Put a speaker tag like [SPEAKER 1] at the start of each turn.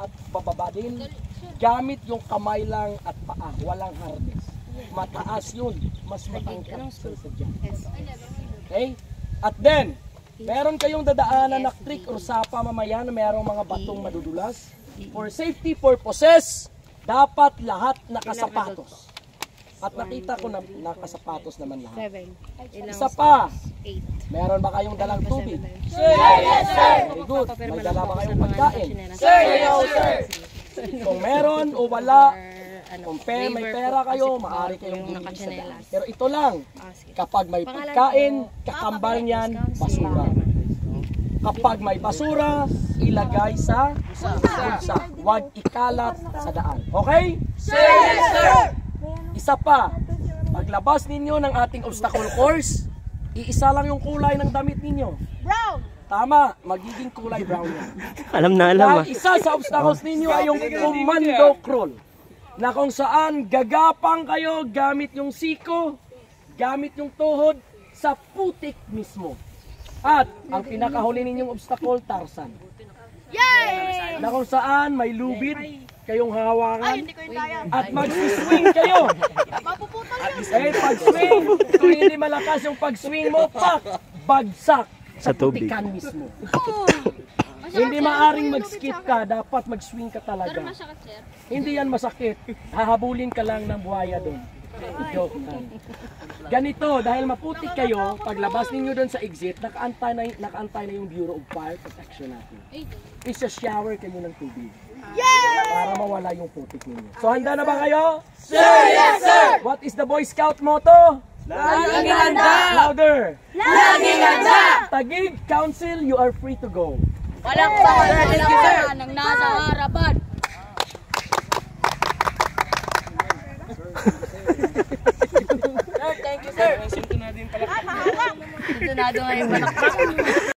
[SPEAKER 1] at bababa din. Gamit yung kamay lang at paa, walang harness. Mataas yun, mas matangkad sa dyan. Okay? At then, meron kayong dadaanan na creek or sapa mamaya na merong mga batong madudulas. For safety purposes, dapat lahat nakasapatos. At nakita ko na nakasapatos naman lahat. Isa pa, meron ba kayong dalang tubig?
[SPEAKER 2] Yes, sir!
[SPEAKER 1] Very good. May dala ba kayong pagkain? Sir, yes, sir! Kung meron o wala, kung may pera kayo, maaari kayong bumili sa daan. Pero ito lang, kapag may pagkain, kakambal niyan, basura. Kapag may basura, ilagay sa bulsa. Huwag ikalat sa daan. Okay?
[SPEAKER 2] Sir, yes, sir!
[SPEAKER 1] Isa pa, paglabas ninyo ng ating obstacle course, iisa lang yung kulay ng damit ninyo.
[SPEAKER 2] Brown!
[SPEAKER 1] Tama, magiging kulay brown yan.
[SPEAKER 3] Alam na alam
[SPEAKER 1] Dahil isa sa obstacles ninyo ay yung commando crawl, na kung saan gagapang kayo gamit yung siko, gamit yung tuhod, sa putik mismo. At ang pinakahuli ninyong obstacle, Tarzan.
[SPEAKER 2] Yay!
[SPEAKER 1] Na kung saan may lubid kayong hawakan
[SPEAKER 2] Ay, hindi ko yung kaya.
[SPEAKER 1] at mag-swing kayo.
[SPEAKER 2] Mapuputol yun.
[SPEAKER 1] Eh, pag-swing, kung hindi malakas yung pag-swing mo, bagsak sa
[SPEAKER 3] tubig.
[SPEAKER 1] putikan mismo. Hindi maaring mag-skip ka, dapat mag-swing ka talaga. Hindi yan masakit. Hahabulin ka lang ng buhaya doon. Joke lang. Ganito, dahil maputik kayo, paglabas ninyo doon sa exit, nakaantay na yung Bureau of Fire Protection natin. Isa-shower kayo ng tubig. Para mawala yung putik ninyo. So, handa na ba kayo?
[SPEAKER 2] Sir, yes, sir!
[SPEAKER 1] What is the Boy Scout motto?
[SPEAKER 2] Laging handa!
[SPEAKER 1] Louder!
[SPEAKER 2] Laging handa!
[SPEAKER 1] Taguig Council, you are free to go.
[SPEAKER 2] Walang pangalan ng nasa harapan.
[SPEAKER 1] Sir, thank you, sir.
[SPEAKER 2] Sintunado nga yung balakpak.